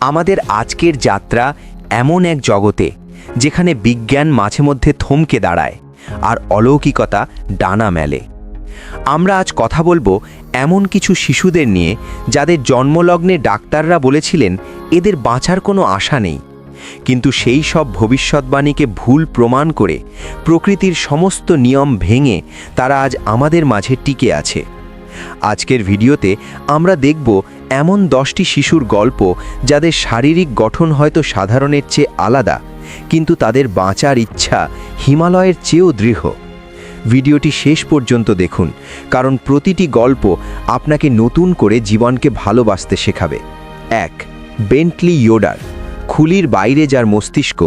আমাদের আজকের যাত্রা এমন এক জগতে যেখানে বিজ্ঞান মাঝে মধ্যে থমকে দাঁড়ায় আর অলৌকিকতা ডানা মেলে। আমরা আজ কথা বলবো এমন কিছু শিশুদের নিয়ে যাদের জন্মলগ্নে ডাক্তাররা বলেছিলেন এদের বাঁচার কোনো আশা নেই, কিন্তু সেই সব ভবিষ্যৎবাণীকে ভুল প্রমাণ করে প্রকৃতির সমস্ত নিয়ম ভেঙে তারা আজ আমাদের মাঝে টিকে আছে। আজকের ভিডিওতে আমরা দেখব এমন 10টি শিশুর গল্প যাদের শারীরিক গঠন হয়তো সাধারণের চেয়ে আলাদা, কিন্তু তাদের বাঁচার ইচ্ছা হিমালয়ের চেয়েও দৃঢ়। ভিডিওটি শেষ পর্যন্ত দেখুন, কারণ প্রতিটি গল্প আপনাকে নতুন করে জীবনকে ভালোবাসতে শেখাবে। 1. বেন্টলি ইয়োডার, খুলির বাইরে যার মস্তিষ্ক।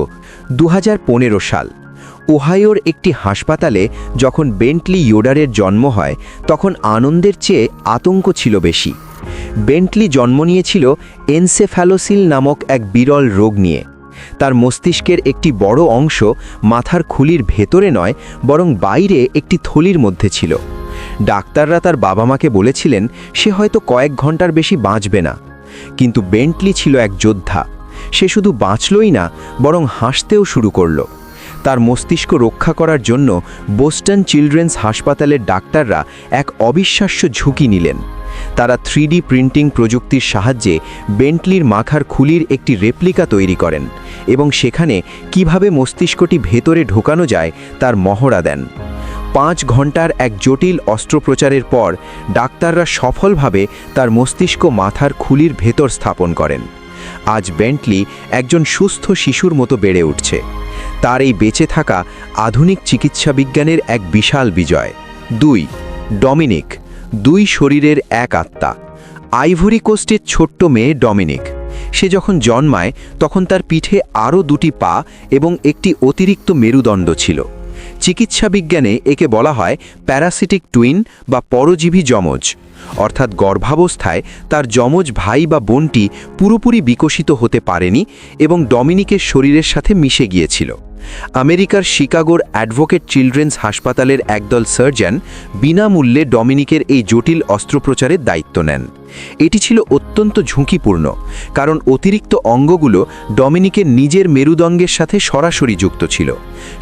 2015 সাল ওহাইওর একটি হাসপাতালে যখন বেন্টলি ইয়োডারের জন্ম হয় তখন আনন্দের চেয়ে আতঙ্ক ছিল বেশি। বেন্টলি জন্ম নিয়েছিল এনসেফ্যালোসিল নামক এক বিরল রোগ নিয়ে। তার মস্তিষ্কের একটি বড় অংশ মাথার খুলির ভেতরে নয়, বরং বাইরে একটি থলির মধ্যে ছিল। ডাক্তাররা তার বাবা মাকে বলেছিলেন সে হয়তো কয়েক ঘন্টার বেশি বাঁচবে না, কিন্তু বেন্টলি ছিল এক যোদ্ধা। সে শুধু বাঁচলই না, বরং হাসতেও শুরু করল। তার মস্তিষ্ক রক্ষা করার জন্য বোস্টন চিলড্রেন্স হাসপাতালের ডাক্তাররা এক অবিশ্বাস্য ঝুঁকি নিলেন। তারা 3D প্রিন্টিং প্রযুক্তির সাহায্যে বেন্টলির মাথার খুলির একটি রেপ্লিকা তৈরি করেন এবং সেখানে কিভাবে মস্তিষ্কটি ভেতরে ঢোকানো যায় তার মহড়া দেন। 5 ঘন্টার এক জটিল অস্ত্রোপচারের পর ডাক্তাররা সফলভাবে তার মস্তিষ্ক মাথার খুলির ভেতর স্থাপন করেন। আজ বেন্টলি একজন সুস্থ শিশুর মতো বেড়ে উঠছে। তার এই বেঁচে থাকা আধুনিক চিকিৎসা বিজ্ঞানের এক বিশাল বিজয়। 2. ডমিনিক, 2 শরীরের এক আত্মা। আইভরি কোস্টের ছোট্ট মেয়ে ডমিনিক। সে যখন জন্মায় তখন তার পিঠে আরও 2টি পা এবং একটি অতিরিক্ত মেরুদণ্ড ছিল। চিকিৎসা বিজ্ঞানে একে বলা হয় প্যারাসিটিক টুইন বা পরজীবী যমজ, অর্থাৎ গর্ভাবস্থায় তার যমজ ভাই বা বোনটি পুরোপুরি বিকশিত হতে পারেনি এবং ডমিনিকের শরীরের সাথে মিশে গিয়েছিল। আমেরিকার শিকাগোর অ্যাডভোকেট চিলড্রেন্স হাসপাতালের একদল সার্জন বিনামূল্যে ডমিনিকের এই জটিল অস্ত্রোপচারের দায়িত্ব নেন। এটি ছিল অত্যন্ত ঝুঁকিপূর্ণ, কারণ অতিরিক্ত অঙ্গগুলো ডমিনিকের নিজের মেরুদণ্ডের সাথে সরাসরি যুক্ত ছিল।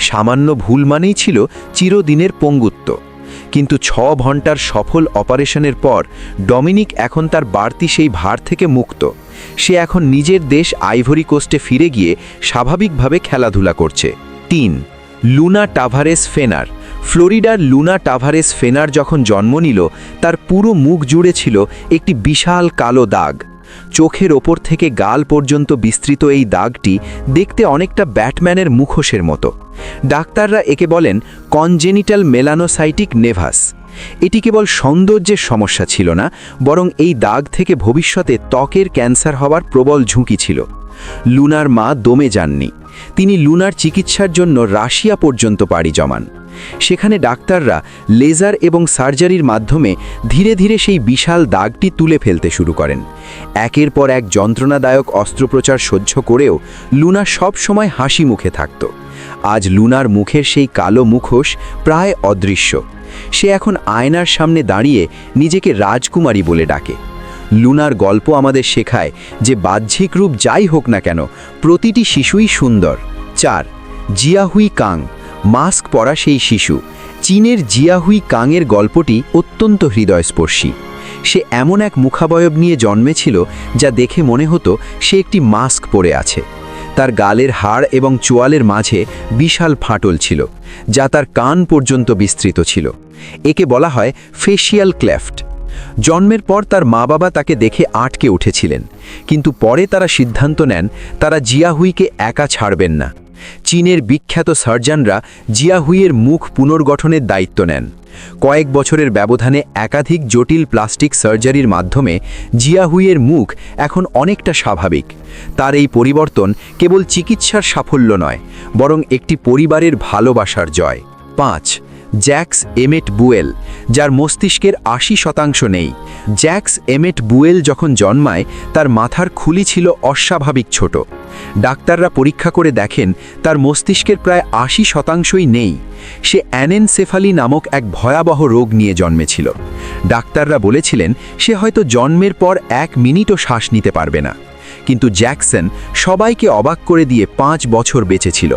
সামান্য ভুল মানেই ছিল চিরদিনের পঙ্গুত্ব। কিন্তু 6 ঘন্টার সফল অপারেশনের পর ডমিনিক এখন তার বাড়তি সেই ভার থেকে মুক্ত। সে এখন নিজের দেশ আইভরি কোস্টে ফিরে গিয়ে স্বাভাবিকভাবে খেলাধুলা করছে। 3. লুনা টাভারেস ফেনার, ফ্লোরিডার লুনা টাভারেস ফেনার যখন জন্ম নিল তার পুরো মুখ জুড়ে ছিল একটি বিশাল কালো দাগ। চোখের ওপর থেকে গাল পর্যন্ত বিস্তৃত এই দাগটি দেখতে অনেকটা ব্যাটম্যানের মুখোশের মতো। ডাক্তাররা একে বলেন কনজেনিটাল মেলানোসাইটিক নেভাস। এটি কেবল সৌন্দর্যের সমস্যা ছিল না, বরং এই দাগ থেকে ভবিষ্যতে ত্বকের ক্যান্সার হওয়ার প্রবল ঝুঁকি ছিল। লুনার মা দমে যাননি। তিনি লুনার চিকিৎসার জন্য রাশিয়া পর্যন্ত পাড়ি জমান। সেখানে ডাক্তাররা লেজার এবং সার্জারির মাধ্যমে ধীরে ধীরে সেই বিশাল দাগটি তুলে ফেলতে শুরু করেন। একের পর এক যন্ত্রণাদায়ক অস্ত্রোপচার সহ্য করেও লুনা সব সময় হাসি মুখে থাকত। আজ লুনার মুখের সেই কালো মুখোশ প্রায় অদৃশ্য। সে এখন আয়নার সামনে দাঁড়িয়ে নিজেকে রাজকুমারী বলে ডাকে। লুনার গল্প আমাদের শেখায় যে বাহ্যিক রূপ যাই হোক না কেন, প্রতিটি শিশুই সুন্দর। 4. জিয়াহুই কাং, মাস্ক পরা সেই শিশু। চীনের জিয়াহুই কাংয়ের গল্পটি অত্যন্ত হৃদয়স্পর্শী। সে এমন এক মুখাবয়ব নিয়ে জন্মেছিল যা দেখে মনে হতো সে একটি মাস্ক পরে আছে। তার গালের হাড় এবং চোয়ালের মাঝে বিশাল ফাটল ছিল, যা তার কান পর্যন্ত বিস্তৃত ছিল। একে বলা হয় ফেসিয়াল ক্লেফট। জন্মের পর তার মা বাবা তাকে দেখে আটকে উঠেছিলেন, কিন্তু পরে তারা সিদ্ধান্ত নেন তারা জিয়াহুইকে একা ছাড়বেন না। চীনের বিখ্যাত সার্জনরা জিয়াহুইয়ের মুখ পুনর্গঠনের দায়িত্ব নেন। কয়েক বছরের ব্যবধানে একাধিক জটিল প্লাস্টিক সার্জারির মাধ্যমে জিয়াহুইয়ের মুখ এখন অনেকটা স্বাভাবিক। তার এই পরিবর্তন কেবল চিকিৎসার সাফল্য নয়, বরং একটি পরিবারের ভালোবাসার জয়। 5. জ্যাক্স এমেট বুয়েল, যার মস্তিষ্কের 80% নেই। জ্যাক্স এমেট বুয়েল যখন জন্মায় তার মাথার খুলি ছিল অস্বাভাবিক ছোট। ডাক্তাররা পরীক্ষা করে দেখেন তার মস্তিষ্কের প্রায় 80%ই নেই। সে অ্যানেনসেফালি নামক এক ভয়াবহ রোগ নিয়ে জন্মেছিল। ডাক্তাররা বলেছিলেন সে হয়তো জন্মের পর 1 মিনিটও শ্বাস নিতে পারবে না। কিন্তু জ্যাকসন সবাইকে অবাক করে দিয়ে 5 বছর বেঁচে ছিল।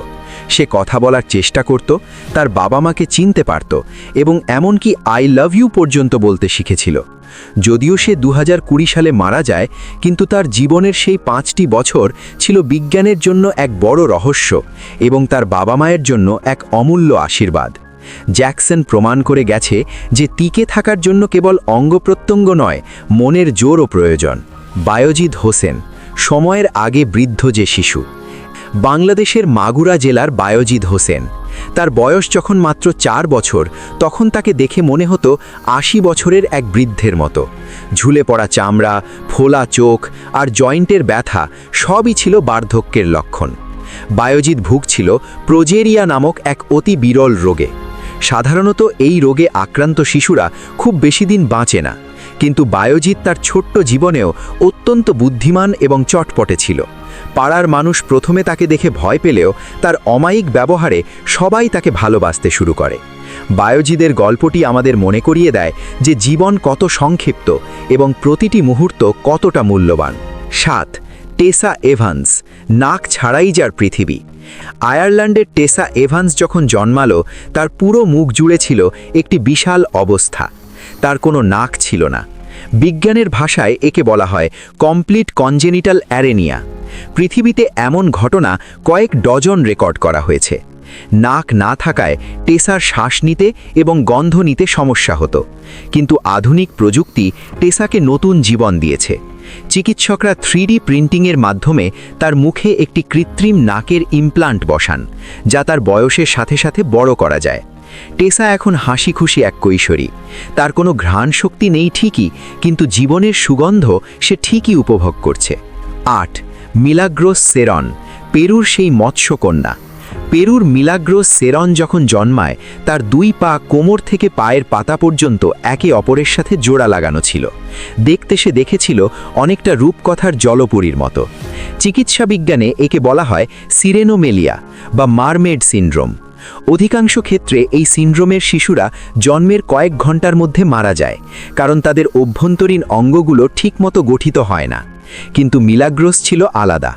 সে কথা বলার চেষ্টা করত, তার বাবা মাকে চিনতে পারত এবং এমনকি আই লাভ ইউ পর্যন্ত বলতে শিখেছিল। যদিও সে 2020 সালে মারা যায়, কিন্তু তার জীবনের সেই 5টি বছর ছিল বিজ্ঞানের জন্য এক বড় রহস্য এবং তার বাবা মায়ের জন্য এক অমূল্য আশীর্বাদ। জ্যাকসন প্রমাণ করে গেছে যে টিকে থাকার জন্য কেবল অঙ্গপ্রত্যঙ্গ নয়, মনের জোরও প্রয়োজন। বায়েজিদ হোসেন, সময়ের আগে বৃদ্ধ যে শিশু। বাংলাদেশের মাগুরা জেলার বায়েজিদ হোসেন। তার বয়স যখন মাত্র 4 বছর, তখন তাকে দেখে মনে হতো 80 বছরের এক বৃদ্ধের মতো। ঝুলে পড়া চামড়া, ফোলা চোখ আর জয়েন্টের ব্যথা সবই ছিল বার্ধক্যের লক্ষণ। বায়েজিদ ভুগছিল প্রোজেরিয়া নামক এক অতি বিরল রোগে। সাধারণত এই রোগে আক্রান্ত শিশুরা খুব বেশি দিন বাঁচে না, কিন্তু বায়েজিদ তার ছোট্ট জীবনেও অত্যন্ত বুদ্ধিমান এবং চটপটে ছিল। পাড়ার মানুষ প্রথমে তাকে দেখে ভয় পেলেও তার অমায়িক ব্যবহারে সবাই তাকে ভালোবাসতে শুরু করে। বায়েজিদের গল্পটি আমাদের মনে করিয়ে দেয় যে জীবন কত সংক্ষিপ্ত এবং প্রতিটি মুহূর্ত কতটা মূল্যবান। 7. টেসা এভান্স, নাক ছাড়াই যার পৃথিবী। আয়ারল্যান্ডের টেসা এভান্স যখন জন্মালো, তার পুরো মুখ জুড়ে ছিল একটি বিশাল অবস্থা। তার কোনো নাক ছিল না। বিজ্ঞানের ভাষায় একে বলা হয় কমপ্লিট কনজেনিটাল অ্যারেনিয়া। পৃথিবীতে এমন ঘটনা কয়েক ডজন রেকর্ড করা হয়েছে। নাক না থাকায় টেসার শ্বাস নিতে এবং গন্ধ নিতে সমস্যা হতো, কিন্তু আধুনিক প্রযুক্তি টেসাকে নতুন জীবন দিয়েছে। চিকিৎসকরা 3D প্রিন্টিংয়ের মাধ্যমে তার মুখে একটি কৃত্রিম নাকের ইমপ্লান্ট বসান, যা তার বয়সের সাথে সাথে বড় করা যায়। টেসা এখন হাসি খুশি এক কৈশোরী। তার কোনো ঘ্রাণ শক্তি নেই ঠিকই, কিন্তু জীবনের সুগন্ধ সে ঠিকই উপভোগ করছে। 8. মিলাগ্রোস সেরন, পেরুর সেই মৎস্যকন্যা। পেরুর মিলাগ্রোস সেরন যখন জন্মায়, তার 2 পা কোমর থেকে পায়ের পাতা পর্যন্ত একে অপরের সাথে জোড়া লাগানো ছিল। দেখতে সে দেখেছিল অনেকটা রূপকথার জলপরীর মতো। চিকিৎসা বিজ্ঞানে একে বলা হয় সিরেনোমেলিয়া বা মারমেড সিনড্রোম। অধিকাংশ ক্ষেত্রে এই সিনড্রোমের শিশুরা জন্মের কয়েক ঘন্টার মধ্যে মারা যায়, কারণ তাদের অভ্যন্তরীণ অঙ্গগুলো ঠিকমতো গঠিত হয় না। কিন্তু মিলাগ্রোস ছিল আলাদা।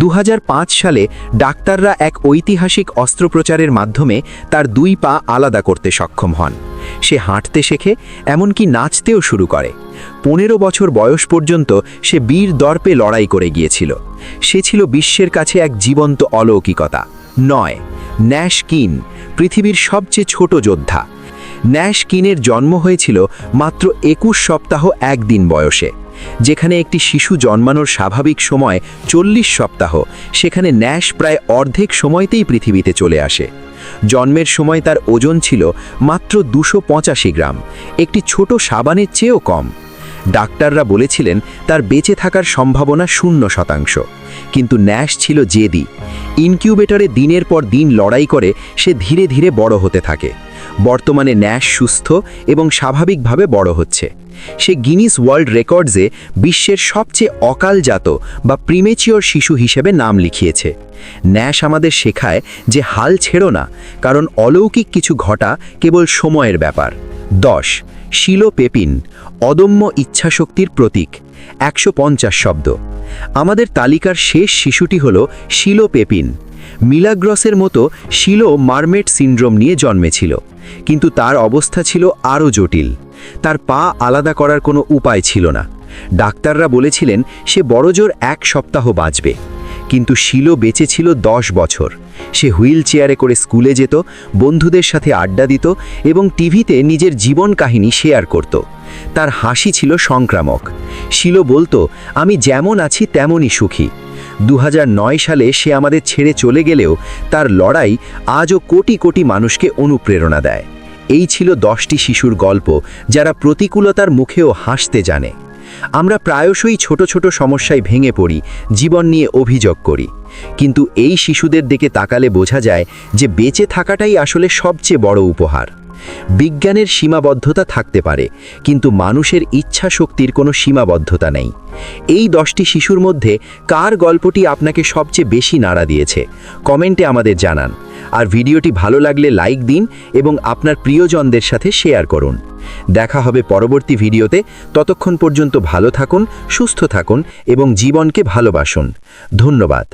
2005 সালে ডাক্তাররা এক ঐতিহাসিক অস্ত্রোপচারের মাধ্যমে তার 2 পা আলাদা করতে সক্ষম হন। সে হাঁটতে শেখে, এমনকি নাচতেও শুরু করে। 15 বছর বয়স পর্যন্ত সে বীর দর্পে লড়াই করে গিয়েছিল। সে ছিল বিশ্বের কাছে এক জীবন্ত অলৌকিকতা। 9. ন্যাশ কিন, পৃথিবীর সবচেয়ে ছোট যোদ্ধা। ন্যাশ কিনের জন্ম হয়েছিল মাত্র 21 সপ্তাহ 1 দিন বয়সে। যেখানে একটি শিশু জন্মানোর স্বাভাবিক সময় 40 সপ্তাহ, সেখানে ন্যাশ প্রায় অর্ধেক সময়তেই পৃথিবীতে চলে আসে। জন্মের সময় তার ওজন ছিল মাত্র 285 গ্রাম, একটি ছোট সাবানের চেয়েও কম। ডাক্তাররা বলেছিলেন তার বেঁচে থাকার সম্ভাবনা 0%, কিন্তু ন্যাশ ছিল জেদি। ইনকিউবেটরে দিনের পর দিন লড়াই করে সে ধীরে ধীরে বড় হতে থাকে। বর্তমানে ন্যাশ সুস্থ এবং স্বাভাবিকভাবে বড় হচ্ছে। সে গিনিস ওয়ার্ল্ড রেকর্ডসে বিশ্বের সবচেয়ে অকালজাত বা প্রিমেচিওর শিশু হিসেবে নাম লিখিয়েছে। ন্যাশ আমাদের শেখায় যে হাল ছেড়ো না, কারণ অলৌকিক কিছু ঘটা কেবল সময়ের ব্যাপার। 10. শিলো পেপিন, অদম্য ইচ্ছাশক্তির প্রতীক। 150 শব্দ। আমাদের তালিকার শেষ শিশুটি হল শিলো পেপিন। মিলাগ্রসের মতো শিলো মারমেড সিনড্রোম নিয়ে জন্মেছিল, কিন্তু তার অবস্থা ছিল আরও জটিল। তার পা আলাদা করার কোনো উপায় ছিল না। ডাক্তাররা বলেছিলেন সে বড়জোর 1 সপ্তাহ বাঁচবে, কিন্তু শিলো বেঁচে ছিল 10 বছর। সে হুইল চেয়ারে করে স্কুলে যেত, বন্ধুদের সাথে আড্ডা দিত এবং টিভিতে নিজের জীবন কাহিনী শেয়ার করত। তার হাসি ছিল সংক্রামক। শিলো বলতো, আমি যেমন আছি তেমনই সুখী। 2009 সালে সে আমাদের ছেড়ে চলে গেলেও তার লড়াই আজও কোটি কোটি মানুষকে অনুপ্রেরণা দেয়। এই ছিল 10টি শিশুর গল্প যারা প্রতিকূলতার মুখেও হাসতে জানে। আমরা প্রায়শই ছোট ছোট সমস্যায় ভেঙে পড়ি, জীবন নিয়ে অভিযোগ করি, কিন্তু এই শিশুদের দিকে তাকালে বোঝা যায় যে বেঁচে থাকাটাই আসলে সবচেয়ে বড় উপহার। বিজ্ঞানের সীমাবদ্ধতা থাকতে পারে, কিন্তু মানুষের ইচ্ছা শক্তির কোনো সীমাবদ্ধতা নেই। এই 10টি শিশুর মধ্যে কার গল্পটি আপনাকে সবচেয়ে বেশি নাড়া দিয়েছে কমেন্টে আমাদের জানান। আর ভিডিওটি ভালো লাগলে লাইক দিন এবং আপনার প্রিয়জনদের সাথে শেয়ার করুন। দেখা হবে পরবর্তী ভিডিওতে। ততক্ষণ পর্যন্ত ভালো থাকুন, সুস্থ থাকুন এবং জীবনকে ভালোবাসুন। ধন্যবাদ।